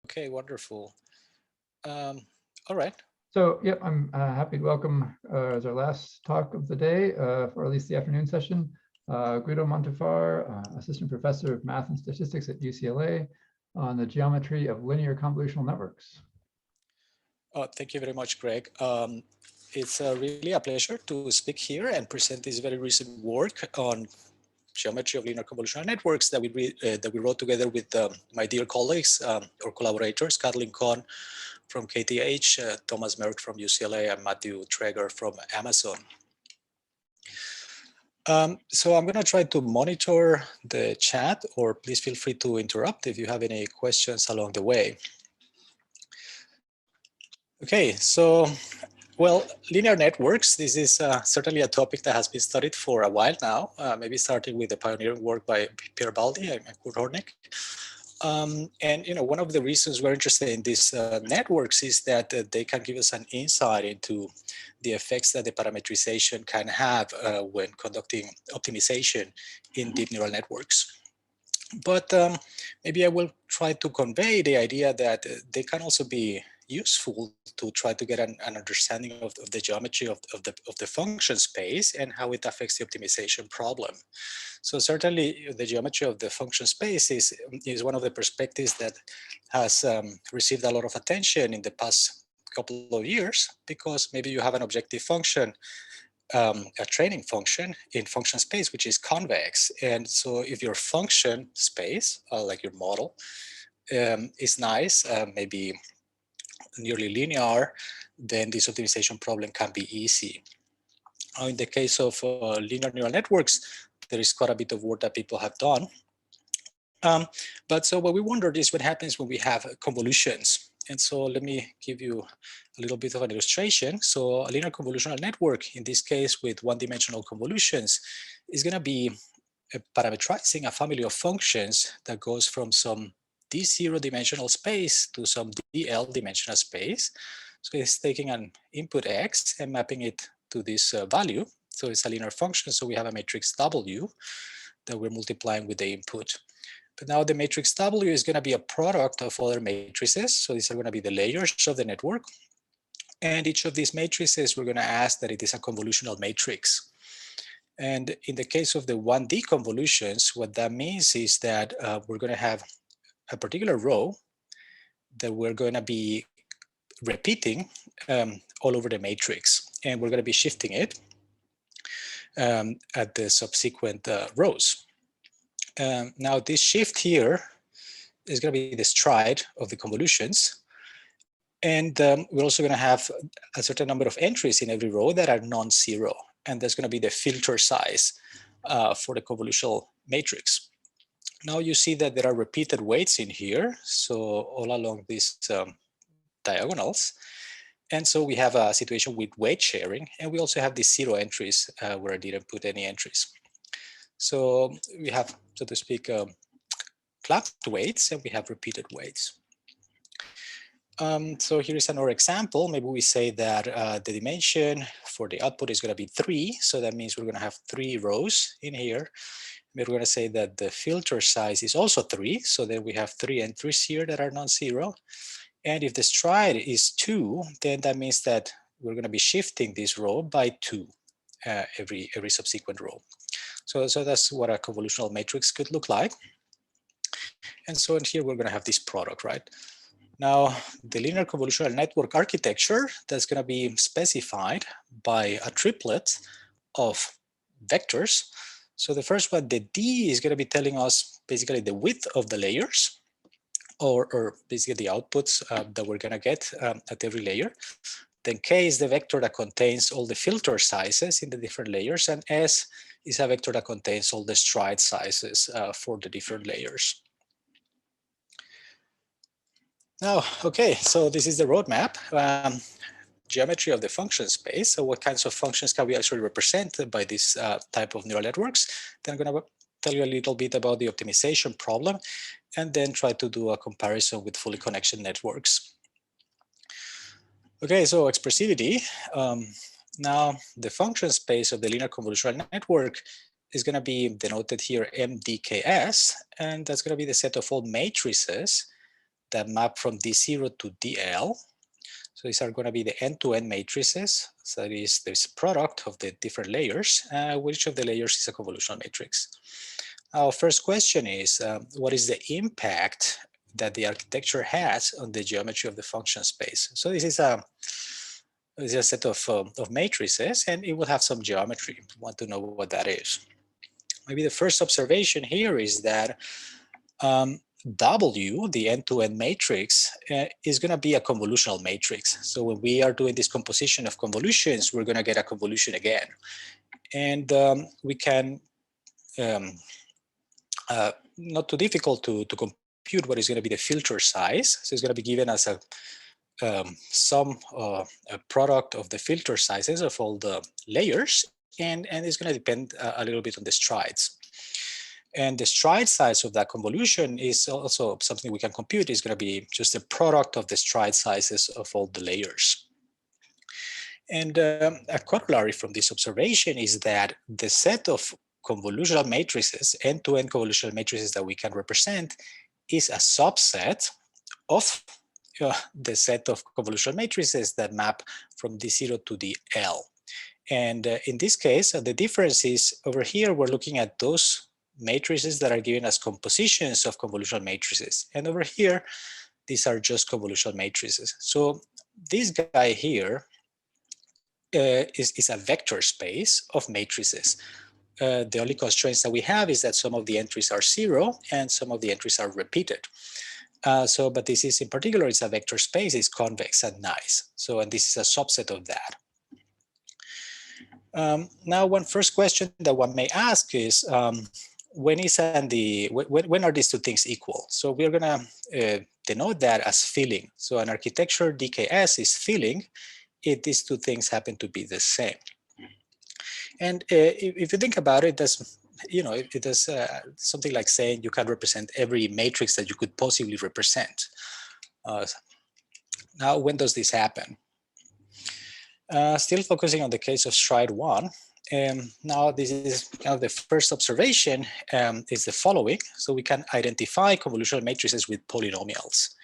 Okay, wonderful. All right. So, yeah, I'm happy to welcome as our last talk of the day, or at least the afternoon session, Guido Montúfar, Assistant Professor of Math and Statistics at UCLA on the geometry of linear convolutional networks. Thank you very much, Greg. It's really a pleasure to speak here and present this very recent work on geometry of linear convolutional networks that we wrote together with my dear colleagues or collaborators, Kathleen Kohn from KTH, Thomas Merck from UCLA, and Matthew Traeger from Amazon. So I'm going to try to monitor the chat, or please feel free to interrupt if you have any questions along the way. Okay, so, well, linear networks, this is certainly a topic that has been studied for a while now, maybe starting with the pioneering work by Pierre Baldi and Kurt Horneck. And one of the reasons we're interested in these networks is that they can give us an insight into the effects that the parametrization can have when conducting optimization in deep neural networks. But maybe I will try to convey the idea that they can also be useful to try to get an understanding of the geometry of the function space and how it affects the optimization problem. So certainly the geometry of the function space is one of the perspectives that has received a lot of attention in the past couple of years, because maybe you have an objective function, a training function in function space, which is convex. And so if your function space, like your model, is nice, maybe nearly linear, then this optimization problem can be easy. In the case of linear neural networks, there is quite a bit of work that people have done. But so what we wondered is what happens when we have convolutions. And so let me give you a little bit of an illustration. So a linear convolutional network, in this case with one-dimensional convolutions, is going to be parametrizing a family of functions that goes from some D0 dimensional space to some DL dimensional space. So it's taking an input X and mapping it to this value. So it's a linear function. So we have a matrix W that we're multiplying with the input. But now the matrix W is going to be a product of other matrices. So these are going to be the layers of the network. And each of these matrices, we're going to ask that it is a convolutional matrix. And in the case of the 1D convolutions, what that means is that we're going to have a particular row that we're going to be repeating all over the matrix. And we're going to be shifting it at the subsequent rows. Now this shift here is going to be the stride of the convolutions. And we're also going to have a certain number of entries in every row that are non-zero. And that's going to be the filter size for the convolutional matrix. Now you see that there are repeated weights in here. So all along these diagonals. And so we have a situation with weight sharing. And we also have these zero entries where I didn't put any entries. So we have, so to speak, clamped weights, and we have repeated weights. So here is another example. Maybe we say that the dimension for the output is going to be 3. So that means we're going to have 3 rows in here. Maybe we're going to say that the filter size is also 3. So then we have 3 entries here that are non-zero. And if the stride is 2, then that means that we're going to be shifting this row by 2 every subsequent row. So that's what a convolutional matrix could look like. And so in here, we're going to have this product, right? Now, the linear convolutional network architecture, that's going to be specified by a triplet of vectors. So the first one, the D, is going to be telling us basically the width of the layers, or basically the outputs that we're going to get at every layer. Then K is the vector that contains all the filter sizes in the different layers, and S is a vector that contains all the stride sizes for the different layers. Now, okay, so this is the roadmap, geometry of the function space. So what kinds of functions can we actually represent by this type of neural networks? Then I'm going to tell you a little bit about the optimization problem, and then try to do a comparison with fully connected networks. Okay, so expressivity. Now, the function space of the linear convolutional network is going to be denoted here MDKS, and that's going to be the set of all matrices that map from D0 to DL. So these are going to be the end-to-end matrices. So that is this product of the different layers. Which of the layers is a convolutional matrix? Our first question is, what is the impact that the architecture has on the geometry of the function space? So this is a set of matrices, and it will have some geometry. We want to know what that is. Maybe the first observation here is that W, the end-to-end matrix, is going to be a convolutional matrix. So when we are doing this composition of convolutions, we're going to get a convolution again. And we can, not too difficult to compute what is going to be the filter size. So it's going to be given as a product of the filter sizes of all the layers, and it's going to depend a little bit on the strides. And the stride size of that convolution is also something we can compute. Is going to be just the product of the stride sizes of all the layers. And a corollary from this observation is that the set of convolutional matrices, end-to-end convolutional matrices that we can represent, is a subset of the set of convolutional matrices that map from D0 to DL. And in this case, the difference is over here, we're looking at those matrices that are given as compositions of convolutional matrices. And over here, these are just convolutional matrices. So this guy here is a vector space of matrices. The only constraints that we have is that some of the entries are 0 and some of the entries are repeated. But this is in particular, it's a vector space, it's convex and nice. So, and this is a subset of that. Now, one first question that one may ask is, when are these two things equal? So we're going to denote that as filling. So an architecture DKS is filling if these two things happen to be the same. And if you think about it, it does something like saying you can represent every matrix that you could possibly represent. Now, when does this happen? Still focusing on the case of stride 1. Now, this is kind of the first observation is the following. So we can identify convolutional matrices with polynomials.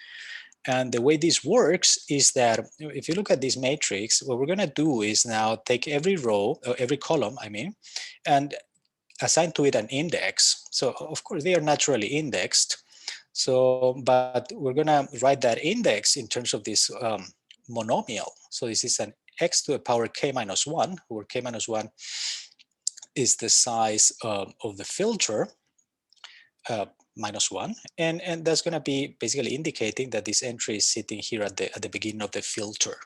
And the way this works is that if you look at this matrix, what we're going to do is now take every row, or every column, I mean, and assign to it an index. So of course, they are naturally indexed. So, but we're going to write that index in terms of this monomial. So this is an x to the power k minus 1, where k minus 1 is the size of the filter, minus 1, and that's going to be basically indicating that this entry is sitting here at the beginning of the filter.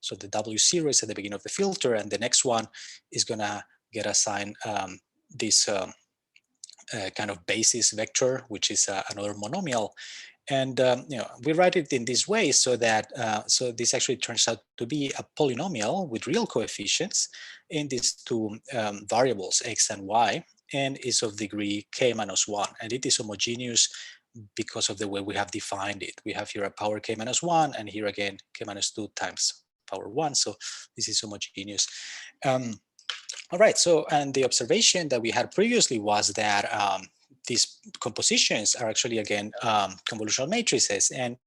So the W0 is at the beginning of the filter, and the next one is going to get assigned this kind of basis vector, which is another monomial. And we write it in this way so that so this actually turns out to be a polynomial with real coefficients in these two variables x and y, and is of degree k minus 1, and it is homogeneous because of the way we have defined it. We have here a power k minus 1, and here again k minus 2 times power 1. So this is homogeneous. All right. So, and the observation that we had previously was that these compositions are actually, again, convolutional matrices. And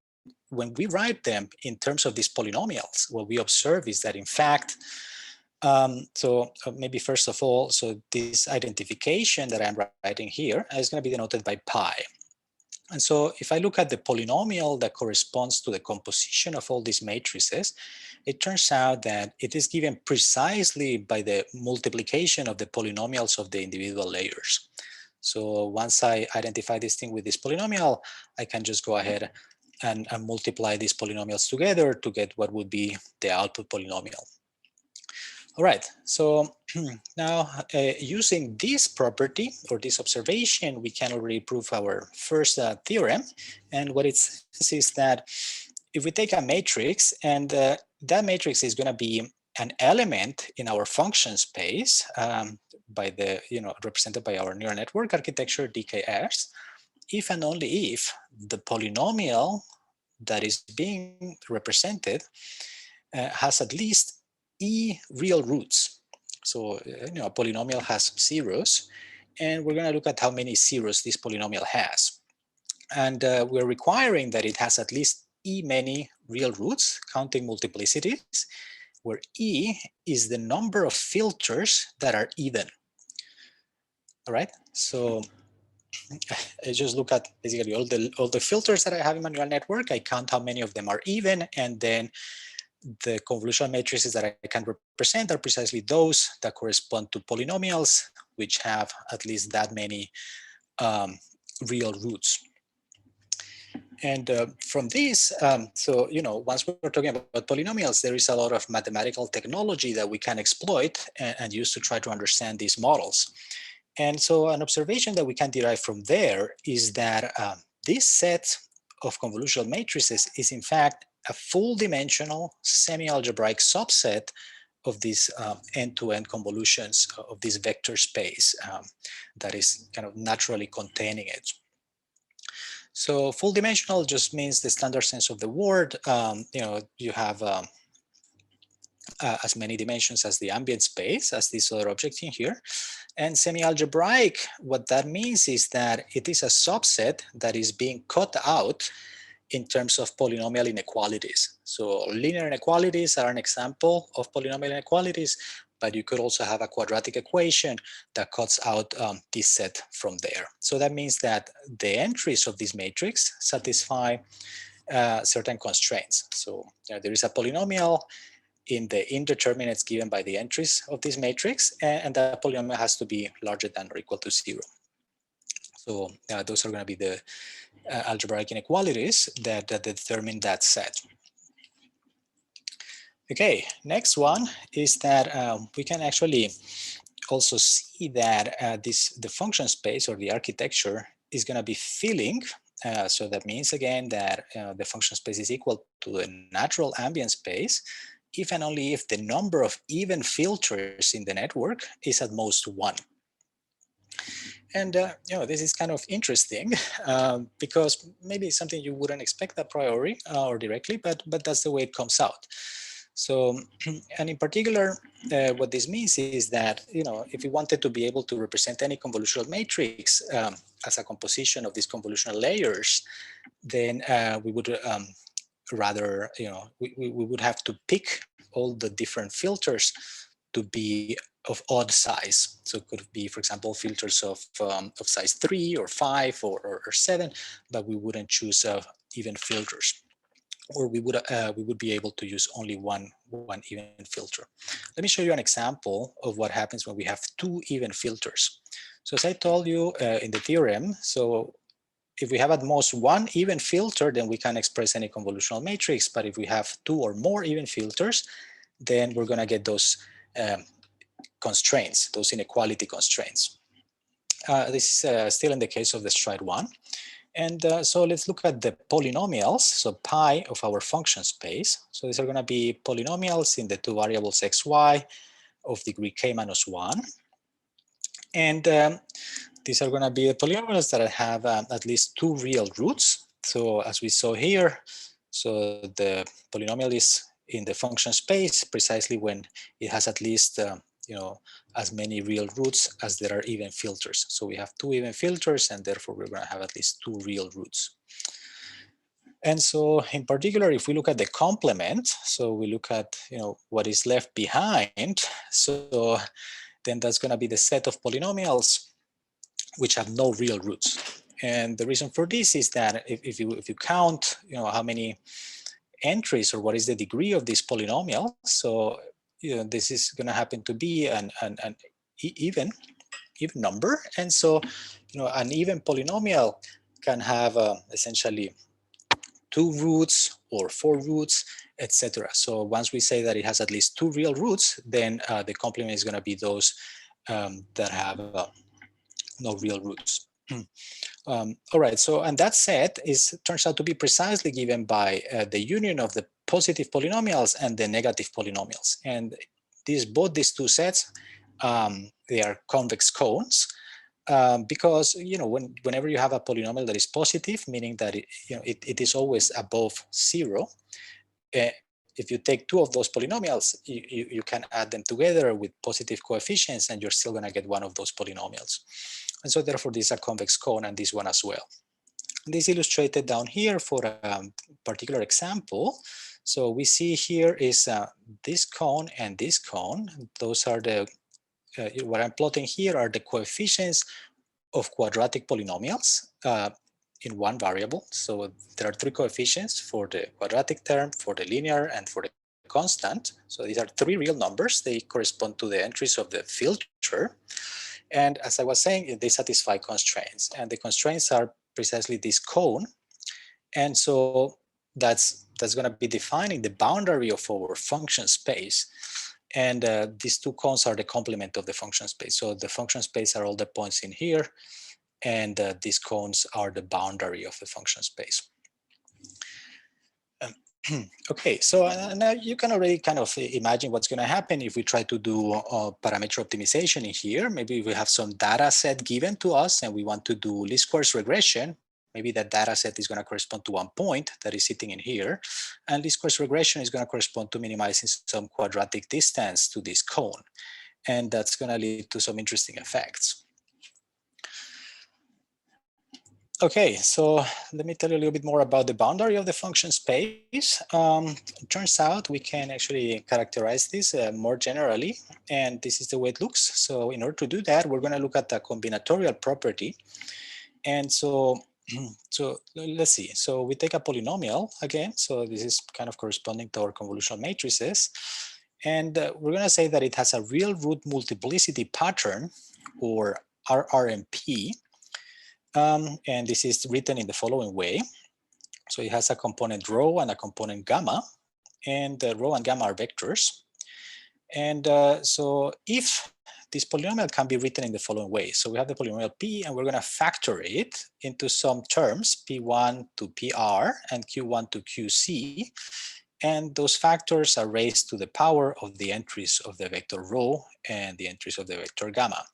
when we write them in terms of these polynomials, what we observe is that, in fact, maybe first of all, so this identification that I'm writing here is going to be denoted by pi. And so if I look at the polynomial that corresponds to the composition of all these matrices, it turns out that it is given precisely by the multiplication of the polynomials of the individual layers. So once I identify this thing with this polynomial, I can just go ahead and multiply these polynomials together to get what would be the output polynomial. All right, so now using this property or this observation, we can already prove our first theorem. And what it says is that if we take a matrix, and that matrix is going to be an element in our function space by the, represented by our neural network architecture DKS, if and only if the polynomial that is being represented has at least e real roots. So, a polynomial has zeros, and we're going to look at how many zeros this polynomial has. And we're requiring that it has at least e many real roots, counting multiplicities, where e is the number of filters that are even. All right, so I just look at basically all the filters that I have in my neural network. I count how many of them are even, and then the convolutional matrices that I can represent are precisely those that correspond to polynomials, which have at least that many real roots. And from this, so, once we're talking about polynomials, there is a lot of mathematical technology that we can exploit and use to try to understand these models. And so an observation that we can derive from there is that this set of convolutional matrices is in fact a full dimensional semi-algebraic subset of these end-to-end convolutions of this vector space that is kind of naturally containing it. So full dimensional just means the standard sense of the word. You have as many dimensions as the ambient space, as this other object in here. And semi-algebraic, what that means is that it is a subset that is being cut out in terms of polynomial inequalities. So linear inequalities are an example of polynomial inequalities, but you could also have a quadratic equation that cuts out this set from there. So that means that the entries of this matrix satisfy certain constraints. So there is a polynomial in the indeterminates given by the entries of this matrix, and that polynomial has to be larger than or equal to 0. So those are going to be the algebraic inequalities that determine that set. Okay, next one is that we can actually also see that the function space or the architecture is going to be filling. So that means again that the function space is equal to the natural ambient space if and only if the number of even filters in the network is at most 1. And this is kind of interesting because maybe it's something you wouldn't expect a priori or directly, but that's the way it comes out. So, and in particular, what this means is that, if we wanted to be able to represent any convolutional matrix as a composition of these convolutional layers, then we would rather, we would have to pick all the different filters to be of odd size. So it could be, for example, filters of size 3 or 5 or 7, but we wouldn't choose even filters. Or we would be able to use only one even filter. Let me show you an example of what happens when we have 2 even filters. So as I told you in the theorem, so if we have at most 1 even filter, then we can express any convolutional matrix. But if we have 2 or more even filters, then we're going to get those constraints, those inequality constraints. This is still in the case of the stride 1. And so let's look at the polynomials, so pi of our function space. So these are going to be polynomials in the 2 variables x, y of degree k minus 1. And these are going to be the polynomials that have at least 2 real roots. So as we saw here, so the polynomial is in the function space precisely when it has at least as many real roots as there are even filters. So we have 2 even filters, and therefore we're going to have at least 2 real roots. And so in particular, if we look at the complement, so we look at what is left behind, so then that's going to be the set of polynomials which have no real roots. And the reason for this is that if you count how many entries or what is the degree of this polynomial, so this is going to happen to be an even number. And so an even polynomial can have essentially 2 roots or 4 roots, etc. So once we say that it has at least 2 real roots, then the complement is going to be those that have no real roots. All right, so and that set turns out to be precisely given by the union of the positive polynomials and the negative polynomials. And both these 2 sets, they are convex cones because whenever you have a polynomial that is positive, meaning that it is always above 0. If you take 2 of those polynomials, you can add them together with positive coefficients, and you're still going to get one of those polynomials. And so therefore, this is a convex cone, and this one as well. This is illustrated down here for a particular example. So we see here is this cone and this cone. Those are the, what I'm plotting here are the coefficients of quadratic polynomials in one variable. So there are three coefficients for the quadratic term, for the linear, and for the constant. So these are three real numbers. They correspond to the entries of the filter. And as I was saying, they satisfy constraints. And the constraints are precisely this cone. And so that's going to be defining the boundary of our function space. And these two cones are the complement of the function space. So the function space are all the points in here, and these cones are the boundary of the function space. Okay, so now you can already kind of imagine what's going to happen if we try to do parameter optimization in here. Maybe we have some data set given to us and we want to do least squares regression. Maybe that data set is going to correspond to one point that is sitting in here. And least squares regression is going to correspond to minimizing some quadratic distance to this cone. And that's going to lead to some interesting effects. Okay, so let me tell you a little bit more about the boundary of the function space. It turns out we can actually characterize this more generally, and this is the way it looks. So in order to do that, we're going to look at the combinatorial property. And so let's see. So we take a polynomial again. So this is kind of corresponding to our convolutional matrices. And we're going to say that it has a real root multiplicity pattern, or RRMP. And this is written in the following way. So it has a component rho and a component gamma, and rho and gamma are vectors. And so if this polynomial can be written in the following way. So we have the polynomial P, and we're going to factor it into some terms, P1 to PR and Q1 to QC. And those factors are raised to the power of the entries of the vector rho and the entries of the vector gamma.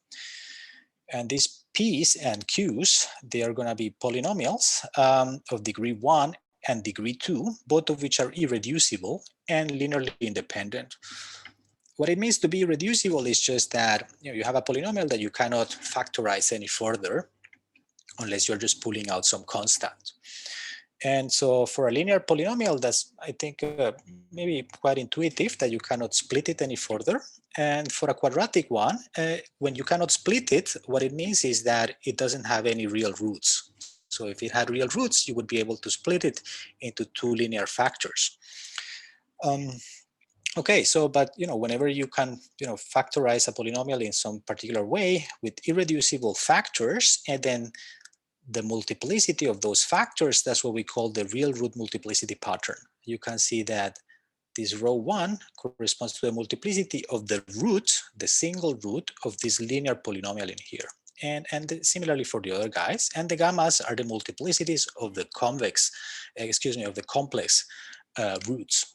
And these P's and Q's, they are going to be polynomials of degree 1 and degree 2, both of which are irreducible and linearly independent. What it means to be irreducible is just that you have a polynomial that you cannot factorize any further unless you're just pulling out some constant. And so for a linear polynomial, that's, I think, maybe quite intuitive that you cannot split it any further. And for a quadratic one, when you cannot split it, what it means is that it doesn't have any real roots. So if it had real roots, you would be able to split it into two linear factors. Okay, so but whenever you can factorize a polynomial in some particular way with irreducible factors, and then the multiplicity of those factors, that's what we call the real root multiplicity pattern. You can see that this rho 1 corresponds to the multiplicity of the root, the single root of this linear polynomial in here. And similarly for the other guys. And the gammas are the multiplicities of the of the complex roots.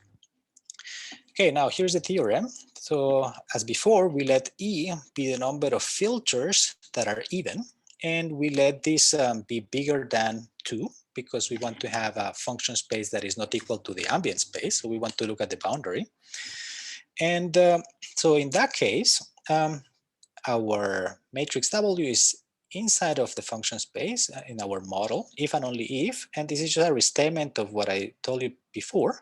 Okay, now here's the theorem. So as before, we let E be the number of filters that are even, and we let this be bigger than 2 because we want to have a function space that is not equal to the ambient space. So we want to look at the boundary. And so in that case, our matrix W is inside of the function space in our model, if and only if. And this is just a restatement of what I told you before.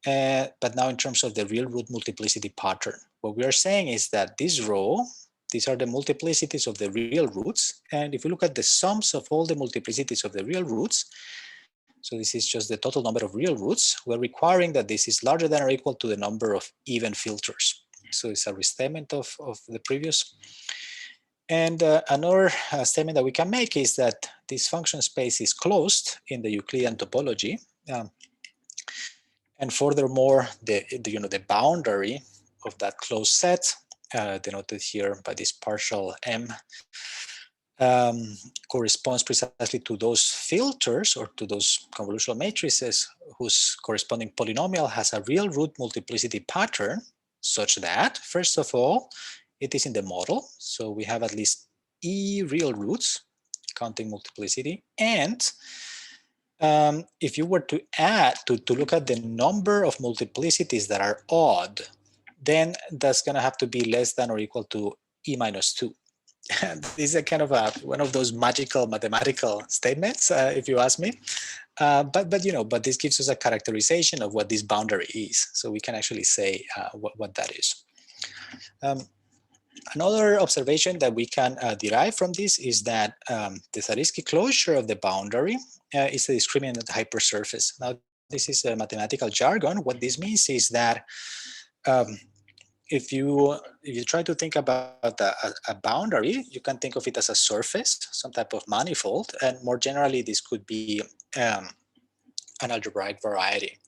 But now in terms of the real root multiplicity pattern, what we are saying is that this row, these are the multiplicities of the real roots. And if we look at the sums of all the multiplicities of the real roots, so this is just the total number of real roots, we're requiring that this is larger than or equal to the number of even filters. So it's a restatement of the previous. And another statement that we can make is that this function space is closed in the Euclidean topology. And furthermore, the boundary of that closed set, denoted here by this partial M, corresponds precisely to those filters or to those convolutional matrices whose corresponding polynomial has a real root multiplicity pattern, such that, first of all, it is in the model. So we have at least E real roots, counting multiplicity, and if you were to add, to look at the number of multiplicities that are odd, then that's going to have to be less than or equal to E minus 2. This is a kind of one of those magical mathematical statements, if you ask me. But this gives us a characterization of what this boundary is, so we can actually say what that is. Another observation that we can derive from this is that the Zariski closure of the boundary is a discriminant hypersurface. Now, this is a mathematical jargon. What this means is that if you try to think about a boundary, you can think of it as a surface, some type of manifold, and more generally, this could be an algebraic variety.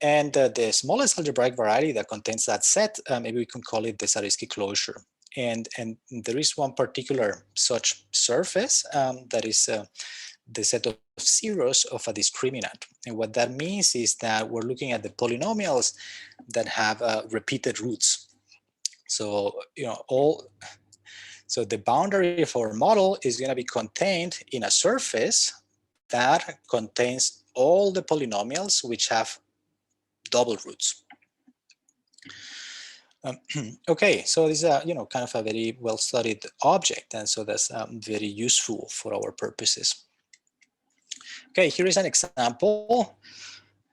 And the smallest algebraic variety that contains that set, maybe we can call it the Zariski closure. And there is one particular such surface that is the set of zeros of a discriminant. And what that means is that we're looking at the polynomials that have repeated roots. So, so the boundary of our model is going to be contained in a surface that contains all the polynomials which have double roots. Okay, so this is a kind of a very well-studied object, and so that's very useful for our purposes. Okay, here is an example.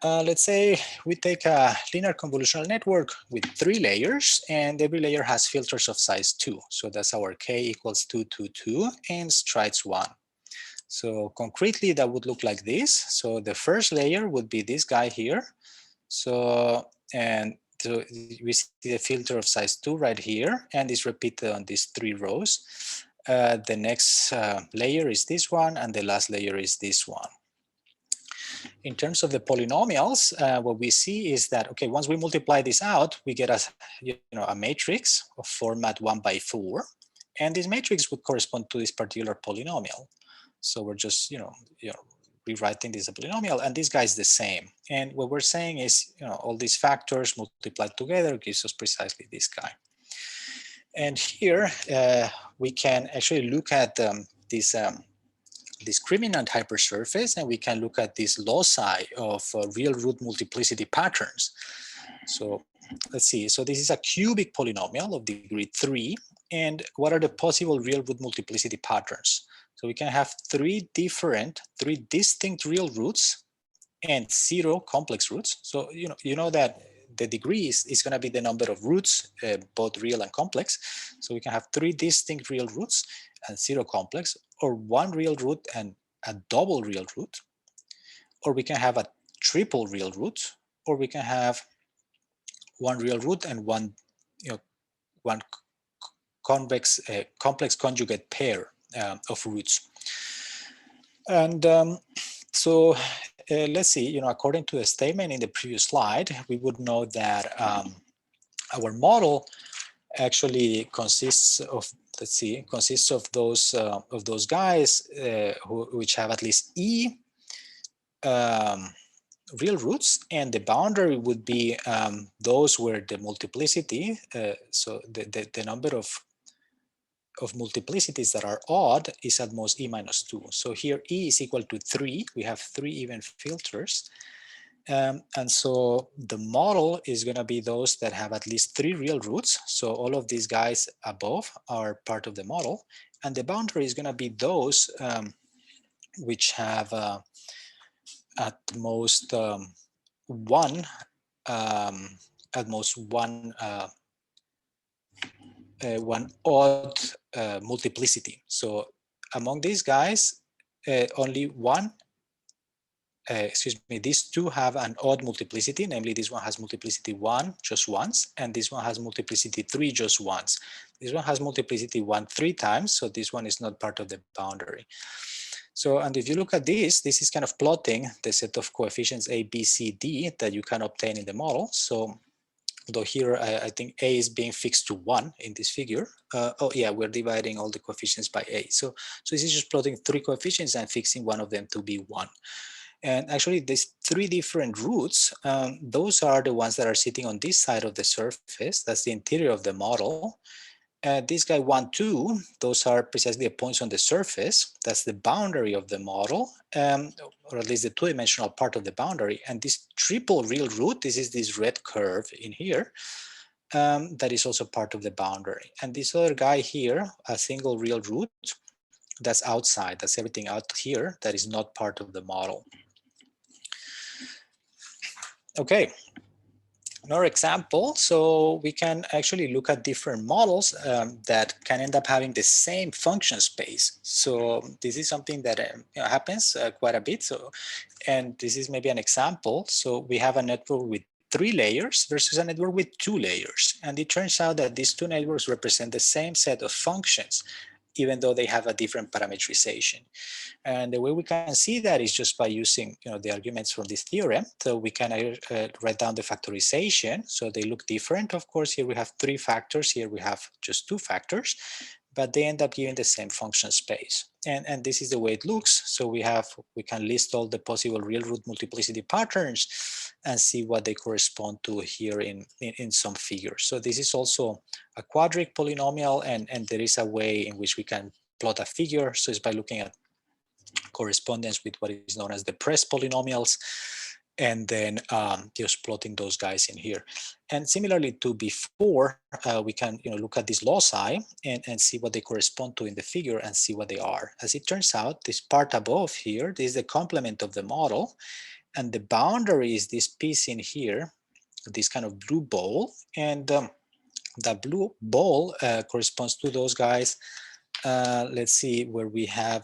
Let's say we take a linear convolutional network with 3 layers, and every layer has filters of size 2. So that's our k equals 2, 2, 2, and strides 1. So concretely, that would look like this. So the first layer would be this guy here. So we see the filter of size 2 right here, and it's repeated on these 3 rows. The next layer is this one, and the last layer is this one. In terms of the polynomials, what we see is that, okay, once we multiply this out, we get a matrix of format 1 by 4, and this matrix would correspond to this particular polynomial. So we're just rewriting this polynomial, and this guy is the same. And what we're saying is, all these factors multiplied together gives us precisely this guy. And here we can actually look at this discriminant hypersurface, and we can look at this loci of real root multiplicity patterns. So let's see. So this is a cubic polynomial of degree 3. And what are the possible real root multiplicity patterns? So we can have 3 distinct real roots and 0 complex roots. So you know that the degree is going to be the number of roots, both real and complex. So we can have 3 distinct real roots and 0 complex, or 1 real root and a double real root, or we can have a triple real root, or we can have 1 real root and one convex complex conjugate pair of roots. And so let's see, according to the statement in the previous slide, we would know that our model actually consists of, those guys which have at least E real roots, and the boundary would be those where the multiplicity, so the number of multiplicities that are odd is at most E minus 2. So here E is equal to 3. We have 3 even filters. And so the model is going to be those that have at least 3 real roots. So all of these guys above are part of the model. And the boundary is going to be those which have at most one odd multiplicity. So among these guys, only one, these 2 have an odd multiplicity, namely this one has multiplicity 1 just once, and this one has multiplicity 3 just once. This one has multiplicity 1 3 times, so this one is not part of the boundary. So, and if you look at this is kind of plotting the set of coefficients A, B, C, D that you can obtain in the model. So, although here I think A is being fixed to 1 in this figure. Oh yeah, we're dividing all the coefficients by A. So this is just plotting 3 coefficients and fixing one of them to be 1. And actually these 3 different roots, those are the ones that are sitting on this side of the surface. That's the interior of the model. This guy 1, 2, those are precisely the points on the surface. That's the boundary of the model, or at least the 2-dimensional part of the boundary. And this triple real root, this is this red curve in here. that is also part of the boundary. And this other guy here, a single real root, that's outside, that's everything out here that is not part of the model. Okay, another example. So we can actually look at different models that can end up having the same function space. So this is something that happens quite a bit. So, and this is maybe an example. So we have a network with 3 layers versus a network with 2 layers. And it turns out that these 2 networks represent the same set of functions, even though they have a different parametrization. And the way we can see that is just by using the arguments from this theorem. So we can write down the factorization. So they look different. Of course, here we have 3 factors. Here we have just 2 factors, but they end up giving the same function space. And this is the way it looks. So we can list all the possible real root multiplicity patterns and see what they correspond to here in some figures. So this is also a quadric polynomial, and there is a way in which we can plot a figure. So it's by looking at correspondence with what is known as the Press polynomials, and then just plotting those guys in here. And similarly to before, we can look at this loci and see what they correspond to in the figure and see what they are. As it turns out, this part above here, this is the complement of the model, and the boundary is this piece in here, this kind of blue ball, and the blue ball corresponds to those guys. Let's see, where we have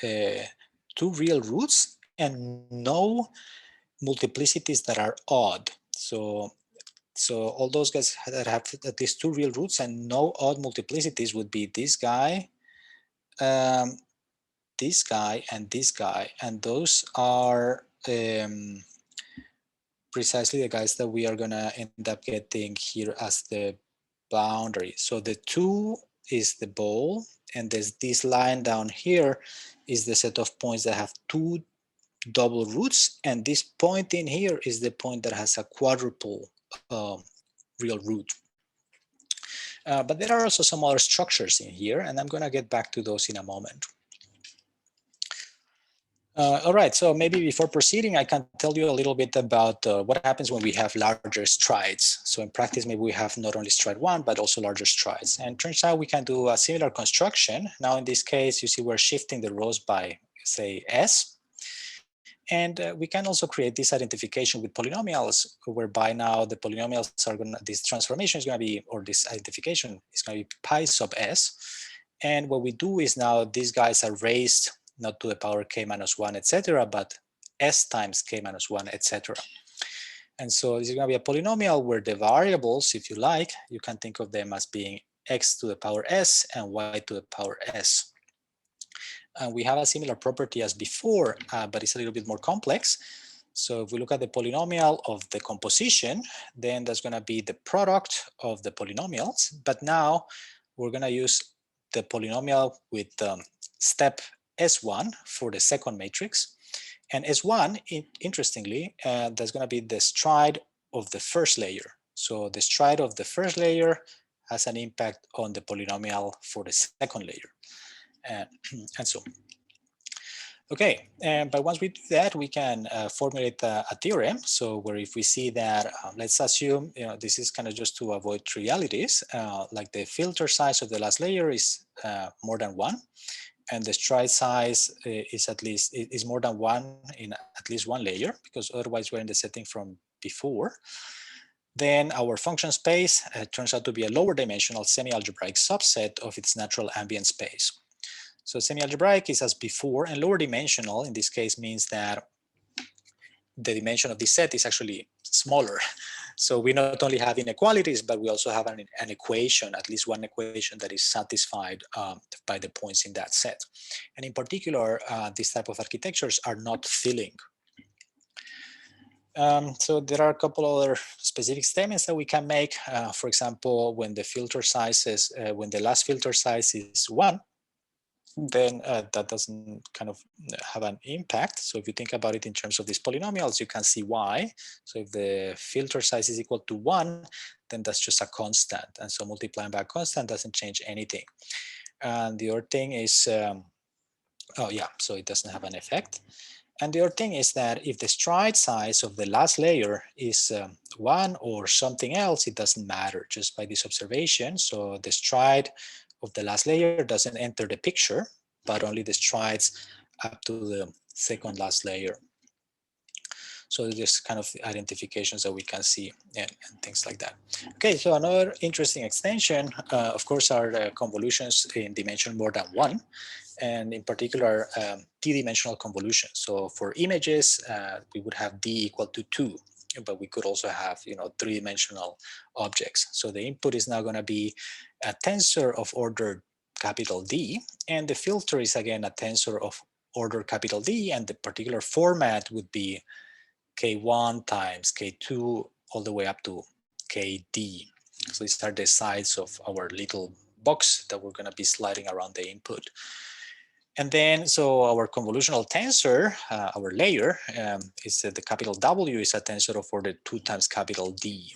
2 real roots and no multiplicities that are odd. So all those guys that have at least 2 real roots and no odd multiplicities would be this guy, this guy, and this guy. And those are precisely the guys that we are going to end up getting here as the boundary. So the 2 is the ball, and there's this line down here is the set of points that have 2 double roots, and this point in here is the point that has a quadruple real root. But there are also some other structures in here, and I'm going to get back to those in a moment. All right, so maybe before proceeding, I can tell you a little bit about what happens when we have larger strides. So in practice, maybe we have not only stride 1, but also larger strides. And it turns out we can do a similar construction. Now, in this case, you see we're shifting the rows by, say, S. And we can also create this identification with polynomials, whereby now the polynomials are going to, this transformation is going to be, or this identification is going to be pi sub S. And what we do is now these guys are raised not to the power k minus 1, etc., but S times k minus 1, etc. And so this is going to be a polynomial where the variables, if you like, you can think of them as being x to the power S and y to the power S. And we have a similar property as before, but it's a little bit more complex. So if we look at the polynomial of the composition, then that's going to be the product of the polynomials. But now we're going to use the polynomial with step S1 for the second matrix. And S1, interestingly, that's going to be the stride of the first layer. So the stride of the first layer has an impact on the polynomial for the second layer. And so, okay, but once we do that, we can formulate a theorem. So where if we see that, let's assume, this is kind of just to avoid trivialities, like the filter size of the last layer is more than 1, and the stride size is more than 1 in at least 1 layer, because otherwise we're in the setting from before. Then our function space turns out to be a lower dimensional semi-algebraic subset of its natural ambient space. So semi-algebraic is as before, and lower dimensional in this case means that the dimension of this set is actually smaller. So we not only have inequalities, but we also have an equation, at least one equation that is satisfied by the points in that set. And in particular, these type of architectures are not filling. So there are a couple other specific statements that we can make. For example, when the filter size is, when the last filter size is 1, then that doesn't kind of have an impact. So if you think about it in terms of these polynomials, you can see why. So if the filter size is equal to 1, then that's just a constant. And so multiplying by a constant doesn't change anything. And the other thing is, oh yeah, so it doesn't have an effect. And the other thing is that if the stride size of the last layer is 1 or something else, it doesn't matter just by this observation. So the stride of the last layer doesn't enter the picture, but only the strides up to the second last layer. So there's kind of identifications that we can see and things like that. Okay, so another interesting extension, of course, are convolutions in dimension more than 1. And in particular, d-dimensional convolutions. So for images, we would have d equal to 2, but we could also have, 3-dimensional objects. So the input is now going to be a tensor of order capital D, and the filter is again a tensor of order capital D, and the particular format would be K1 times K2 all the way up to KD. So these are the sides of our little box that we're going to be sliding around the input. And then, so our convolutional tensor, our layer, is the capital W is a tensor of order 2 times capital D.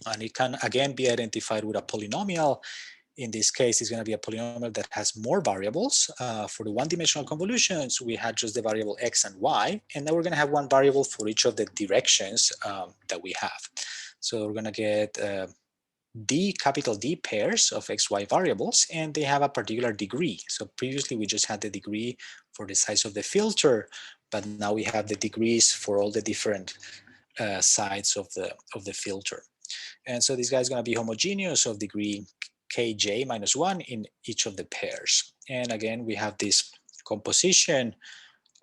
And it can again be identified with a polynomial. In this case, it's going to be a polynomial that has more variables. For the one-dimensional convolutions, we had just the variable x and y, and now we're going to have one variable for each of the directions that we have. So we're going to get capital D pairs of XY variables, and they have a particular degree. So previously we just had the degree for the size of the filter, but now we have the degrees for all the different sides of the filter. And so this guy is going to be homogeneous of degree kj minus 1 in each of the pairs. And again, we have this composition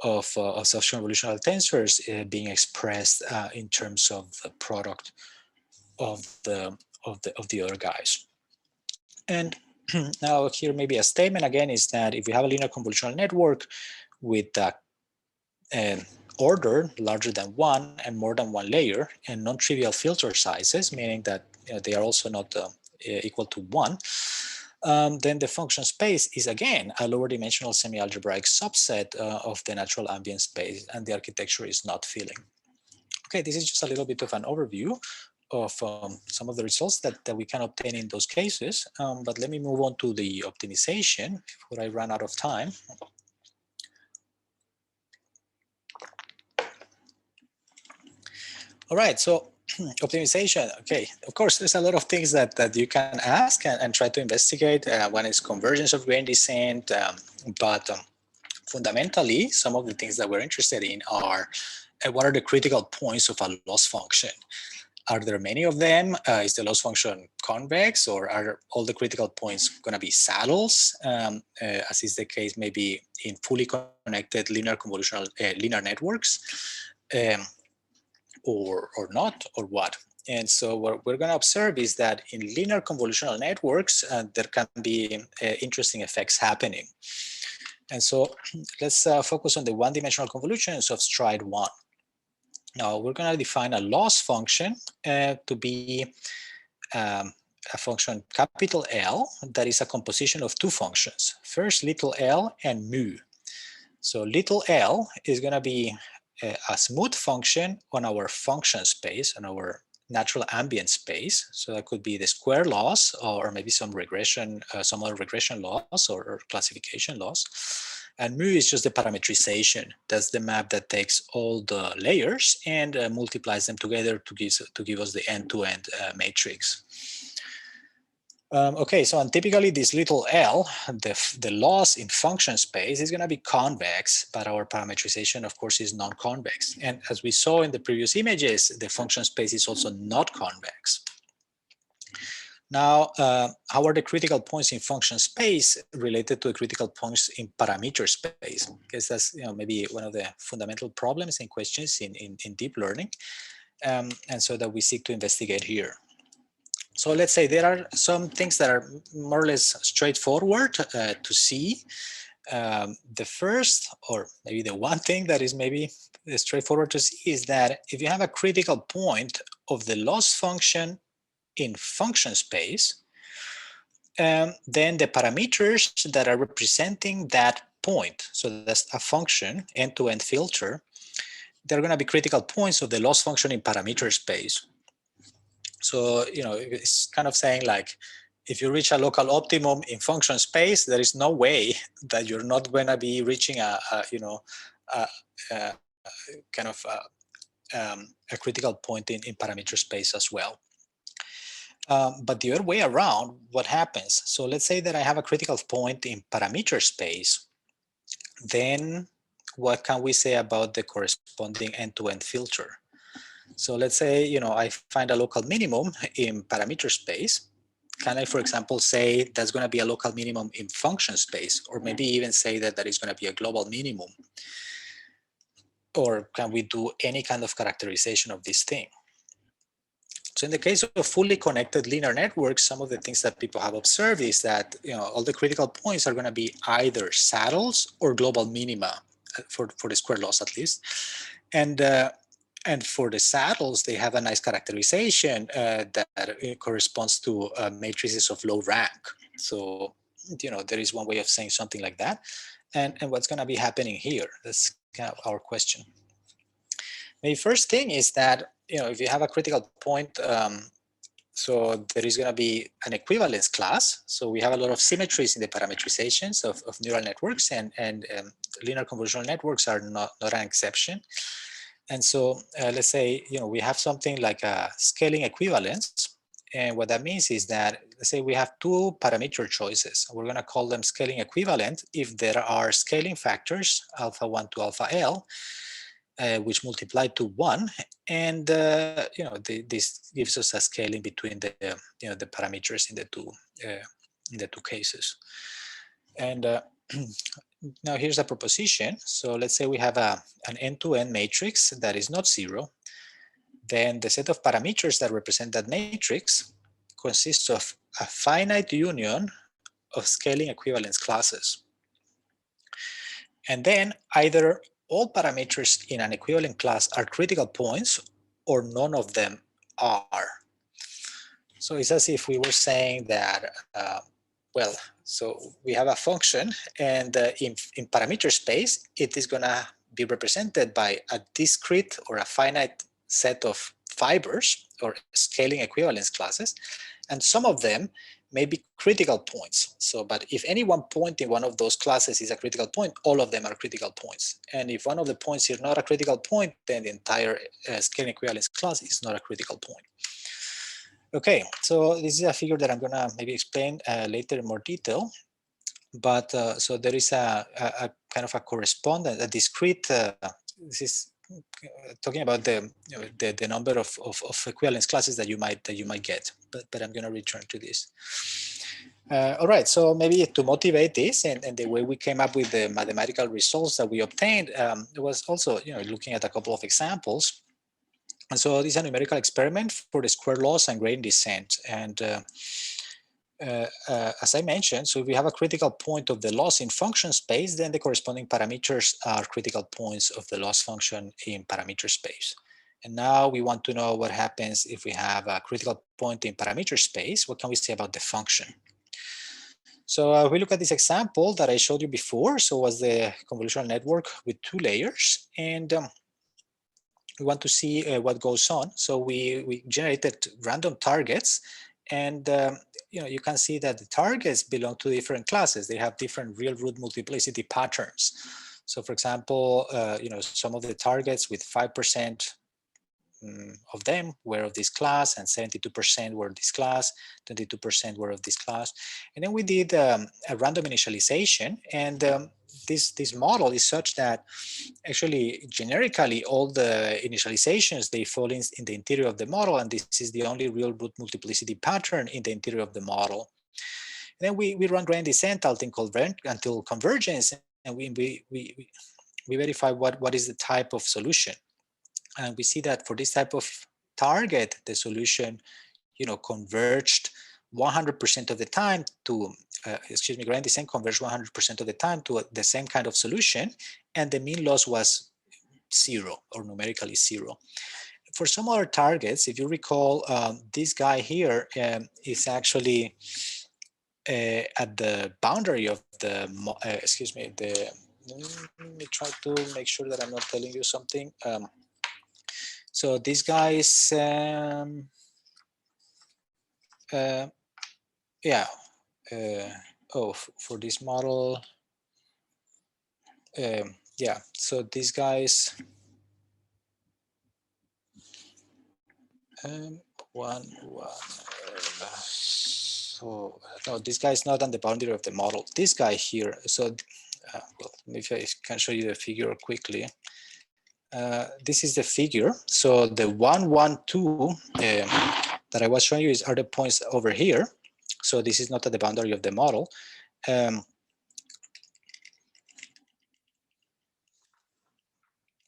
of such convolutional tensors being expressed in terms of the product of the other guys. And now here maybe a statement again is that if we have a linear convolutional network with an order larger than 1 and more than 1 layer and non-trivial filter sizes, meaning that they are also not equal to 1, then the function space is again a lower dimensional semi-algebraic subset of the natural ambient space, and the architecture is not filling. Okay, this is just a little bit of an overview of some of the results that we can obtain in those cases. But let me move on to the optimization before I run out of time. All right, so optimization. Okay, of course, there's a lot of things that you can ask and try to investigate. One is convergence of grain descent, but fundamentally, some of the things that we're interested in are what are the critical points of a loss function? Are there many of them? Is the loss function convex, or are all the critical points going to be saddles, as is the case maybe in fully connected linear convolutional linear networks, or not, or what? And so what we're going to observe is that in linear convolutional networks, there can be interesting effects happening. And so let's focus on the one-dimensional convolutions of stride 1. Now we're going to define a loss function to be a function capital L that is a composition of two functions. First, little l and mu. So little l is going to be a smooth function on our function space, on our natural ambient space. So that could be the square loss, or maybe some regression, some other regression loss or classification loss. And mu is just the parametrization. That's the map that takes all the layers and multiplies them together to give us the end-to-end matrix. Okay, so typically this little l, the loss in function space is going to be convex, but our parametrization, of course, is non-convex. And as we saw in the previous images, the function space is also not convex. Now, how are the critical points in function space related to the critical points in parameter space? Because that's maybe one of the fundamental problems and questions in deep learning, and so that we seek to investigate here. So let's say there are some things that are more or less straightforward to see. The first, or maybe the one thing that is maybe straightforward to see, is that if you have a critical point of the loss function in function space, then the parameters that are representing that point, so that's a function, end-to-end filter, they're going to be critical points of the loss function in parameter space. So, it's kind of saying like, if you reach a local optimum in function space, there is no way that you're not going to be reaching a kind of a critical point in parameter space as well. But the other way around, what happens? So let's say that I have a critical point in parameter space. Then what can we say about the corresponding end-to-end filter? So let's say, I find a local minimum in parameter space. Can I, for example, say that's going to be a local minimum in function space, or maybe even say that that is going to be a global minimum? Or can we do any kind of characterization of this thing? So in the case of fully connected linear networks, some of the things that people have observed is that all the critical points are going to be either saddles or global minima for the square laws at least. And for the saddles, they have a nice characterization that corresponds to matrices of low rank. So there is one way of saying something like that. And what's going to be happening here? That's kind of our question. The first thing is that if you have a critical point, so there is going to be an equivalence class. So we have a lot of symmetries in the parametrizations of neural networks, and linear convolutional networks are not an exception. And so let's say we have something like a scaling equivalence. And what that means is that, let's say we have two parameter choices. We're going to call them scaling equivalent if there are scaling factors, alpha 1 to alpha L, which multiply to 1, and this gives us a scaling between the the parameters in the two cases. And now here's a proposition. So let's say we have an end-to-end matrix that is not zero. Then the set of parameters that represent that matrix consists of a finite union of scaling equivalence classes. And then either all parameters in an equivalent class are critical points or none of them are. So it's as if we were saying that, well, so we have a function, and in parameter space, it is going to be represented by a discrete or a finite set of fibers or scaling equivalence classes, and some of them may be critical points. So, but if any one point in one of those classes is a critical point, all of them are critical points. And if one of the points is not a critical point, then the entire scaling equivalence class is not a critical point. Okay, so this is a figure that I'm gonna maybe explain later in more detail. But so there is a kind of a correspondent, a discrete, this is talking about the number of equivalence classes that you might get, but I'm going to return to this. All right, so maybe to motivate this and the way we came up with the mathematical results that we obtained, it was also looking at a couple of examples. And so this is a numerical experiment for the square laws and gradient descent. And as I mentioned, so if we have a critical point of the loss in function space, then the corresponding parameters are critical points of the loss function in parameter space. And now we want to know what happens if we have a critical point in parameter space. What can we say about the function? So we look at this example that I showed you before. So it was the convolutional network with 2 layers. And we want to see what goes on. So we generated random targets, and you can see that the targets belong to different classes. They have different real root multiplicity patterns. So for example, some of the targets with 5% of them were of this class, and 72% were of this class, 22% were of this class. And then we did a random initialization, and this model is such that actually generically all the initializations, they fall in the interior of the model, and this is the only real root multiplicity pattern in the interior of the model. And then we run gradient descent until convergence, and we verify what is the type of solution. And we see that for this type of target, the solution converged 100% of the time to, gradient descent converged 100% of the time to the same kind of solution, and the mean loss was 0 or numerically 0. For some other targets, if you recall, this guy here is actually at the boundary of the, let me try to make sure that I'm not telling you something. So this guy is, for this model, yeah, so these guys, so no, this guy is not on the boundary of the model. This guy here, so well, maybe I can show you the figure quickly. This is the figure. So the 1, 1, 2 that I was showing you are the points over here. So this is not at the boundary of the model.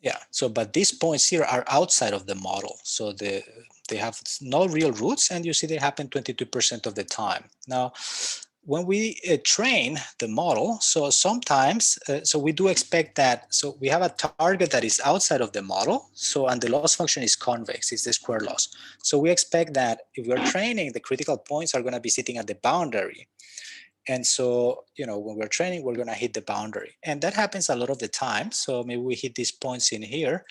Yeah, so but these points here are outside of the model. So they have no real roots, and you see they happen 22% of the time. Now, when we train the model, so sometimes, so we do expect that, so we have a target that is outside of the model, so and the loss function is convex, it's the square loss. So we expect that if we're training, the critical points are going to be sitting at the boundary. And so, you know, when we're training, we're going to hit the boundary. And that happens a lot of the time. So maybe we hit these points in here,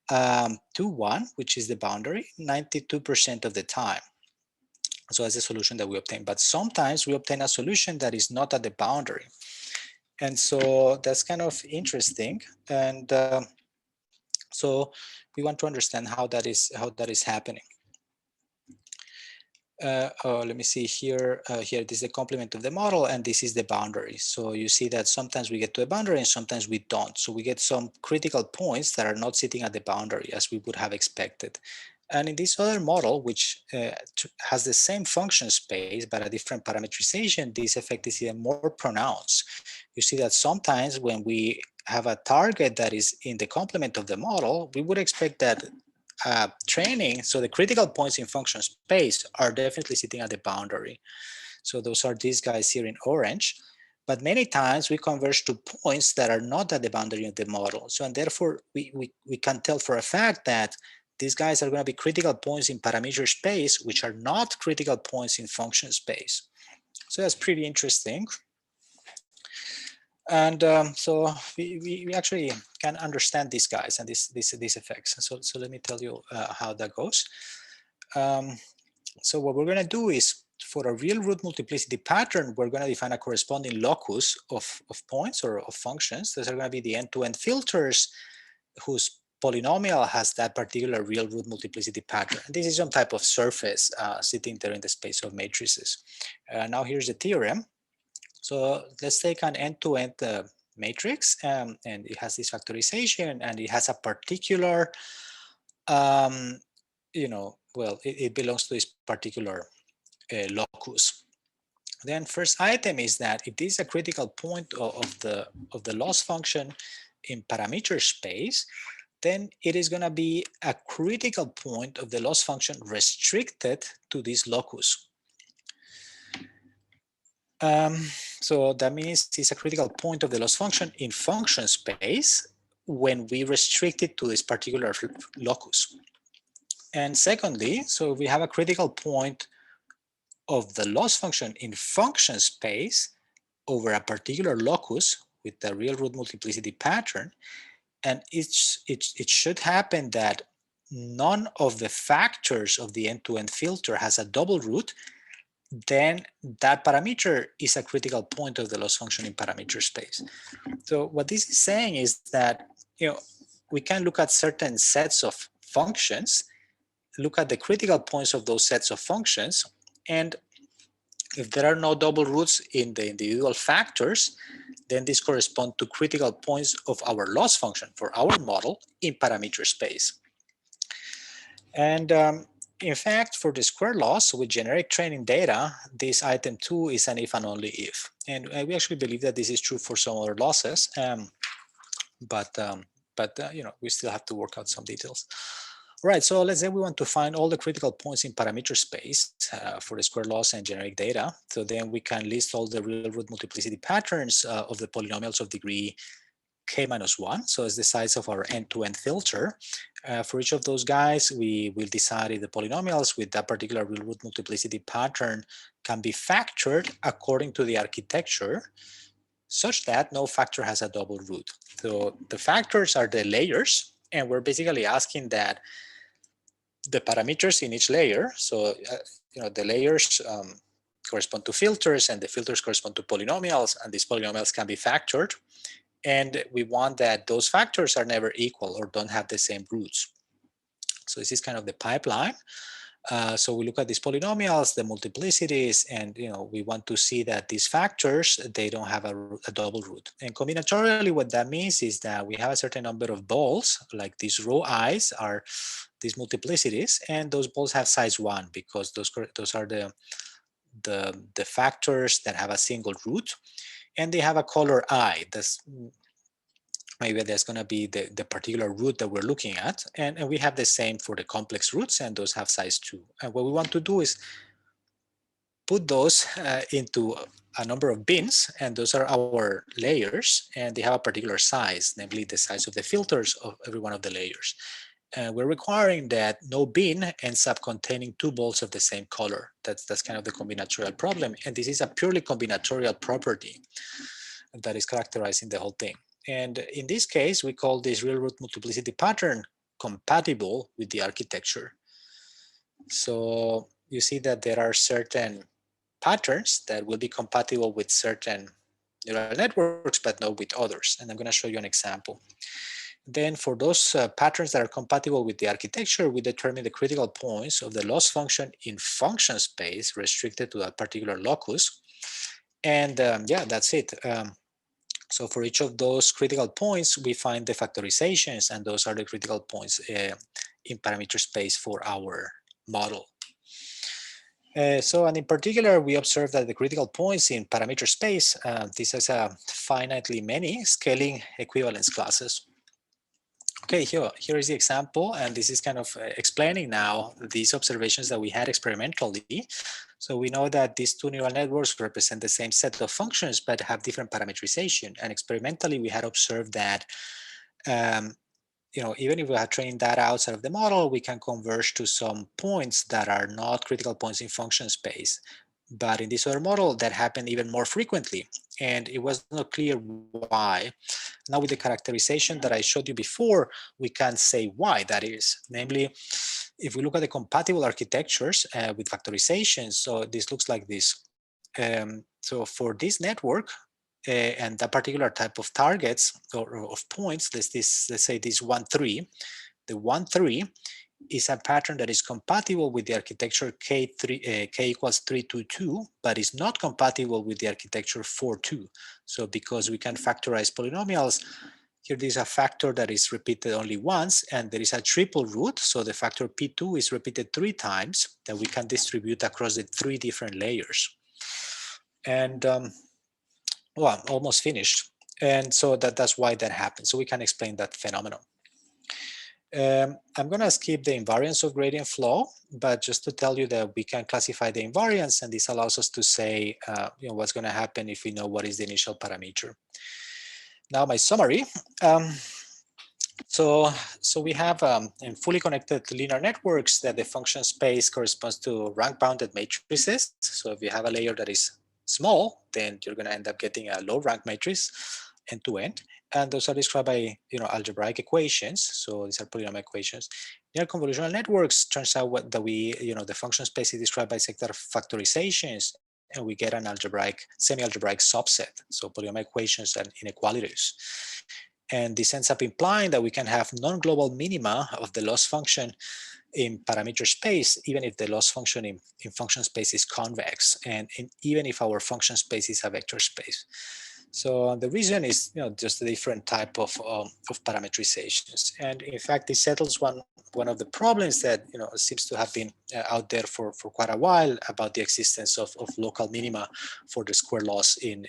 2, 1, which is the boundary, 92% of the time. So that's the solution that we obtain. But sometimes we obtain a solution that is not at the boundary. And so that's kind of interesting. And so we want to understand how that is happening. Let me see here. Here, this is the complement of the model, and this is the boundary. So you see that sometimes we get to a boundary and sometimes we don't. So we get some critical points that are not sitting at the boundary as we would have expected. And in this other model, which has the same function space but a different parametrization, this effect is even more pronounced. You see that sometimes when we have a target that is in the complement of the model, we would expect that training, so the critical points in function space are definitely sitting at the boundary. So those are these guys here in orange. But many times we converge to points that are not at the boundary of the model. So and therefore we can tell for a fact that these guys are going to be critical points in parameter space, which are not critical points in function space. So that's pretty interesting. And so we actually can understand these guys and these effects. So let me tell you how that goes. So what we're going to do is, for a real root multiplicity pattern, we're going to define a corresponding locus of points or of functions. Those are going to be the end-to-end filters whose polynomial has that particular real root multiplicity pattern. And this is some type of surface sitting there in the space of matrices. Now here's the theorem. So let's take an end-to-end matrix, and it has this factorization, and it has a particular, you know, well, it belongs to this particular locus. Then first item is that if this is a critical point of the loss function in parameter space, then it is going to be a critical point of the loss function restricted to this locus. So that means it's a critical point of the loss function in function space when we restrict it to this particular locus. And secondly, so we have a critical point of the loss function in function space over a particular locus with the real root multiplicity pattern. And it should happen that none of the factors of the end-to-end filter has a double root, then that parameter is a critical point of the loss function in parameter space. So what this is saying is that, you know, we can look at certain sets of functions, look at the critical points of those sets of functions, and if there are no double roots in the individual factors, then these correspond to critical points of our loss function for our model in parameter space. And in fact, for the square loss with generic training data, this item 2 is an if and only if. And we actually believe that this is true for some other losses, but you know, we still have to work out some details. All right, so let's say we want to find all the critical points in parameter space for the square loss and generic data. So then we can list all the real root multiplicity patterns of the polynomials of degree k-1. So it's the size of our end-to-end filter. For each of those guys, we will decide if the polynomials with that particular real root multiplicity pattern can be factored according to the architecture, such that no factor has a double root. So the factors are the layers, and we're basically asking that the parameters in each layer, so you know, the layers correspond to filters, and the filters correspond to polynomials, and these polynomials can be factored. And we want that those factors are never equal or don't have the same roots. So this is kind of the pipeline. So we look at these polynomials, the multiplicities, and we want to see that these factors, they don't have a double root. And combinatorially, what that means is that we have a certain number of balls, like these row i's are these multiplicities, and those balls have size 1 because those are the factors that have a single root, and they have a color I. Maybe there's going to be the particular root that we're looking at. And we have the same for the complex roots, and those have size 2. And what we want to do is put those into a number of bins, and those are our layers, and they have a particular size, namely the size of the filters of every one of the layers. And we're requiring that no bin ends up containing 2 balls of the same color. That's kind of the combinatorial problem. And this is a purely combinatorial property that is characterizing the whole thing. And in this case, we call this real root multiplicity pattern compatible with the architecture. So you see that there are certain patterns that will be compatible with certain neural networks, but not with others. And I'm going to show you an example. Then for those patterns that are compatible with the architecture, we determine the critical points of the loss function in function space restricted to that particular locus. And yeah, that's it. So for each of those critical points, we find the factorizations, and those are the critical points in parameter space for our model. And in particular, we observe that the critical points in parameter space, this is a finitely many scaling equivalence classes. Okay, here is the example, and this is kind of explaining now these observations that we had experimentally. So we know that these 2 neural networks represent the same set of functions, but have different parameterization. And experimentally, we had observed that even if we have trained data outside of the model, we can converge to some points that are not critical points in function space. But in this other model, that happened even more frequently, and it was not clear why. Now with the characterization that I showed you before, we can say why that is. Namely, if we look at the compatible architectures with factorization, so this looks like this. So for this network, and that particular type of targets or of points, let's say this 1, 3, the 1, 3 is a pattern that is compatible with the architecture k equals 3, 2, 2, but is not compatible with the architecture 4, 2. So because we can factorize polynomials, here there's a factor that is repeated only once, and there is a triple root. So the factor P2 is repeated 3 times that we can distribute across the 3 different layers. And well, I'm almost finished. And so that's why that happens. So we can explain that phenomenon. I'm going to skip the invariance of gradient flow, but just to tell you that we can classify the invariance, and this allows us to say what's going to happen if we know what is the initial parameter. Now my summary. So we have in fully connected linear networks that the function space corresponds to rank bounded matrices. So if you have a layer that is small, then you're going to end up getting a low rank matrix end to end. And those are described by algebraic equations. So these are polynomial equations. Near convolutional networks, turns out that the function space is described by sector factorizations, and we get an algebraic, semi-algebraic subset. So polynomial equations and inequalities. And this ends up implying that we can have non-global minima of the loss function in parameter space, even if the loss function in function space is convex, and even if our function space is a vector space. So the reason is just a different type of parameterizations. And in fact, this settles one of the problems that seems to have been out there for quite a while about the existence of local minima for the square loss in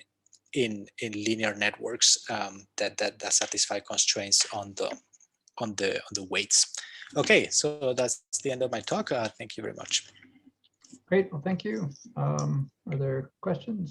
linear networks that satisfy constraints on the weights. Okay, so that's the end of my talk. Thank you very much. Great. Well, thank you. Are there questions?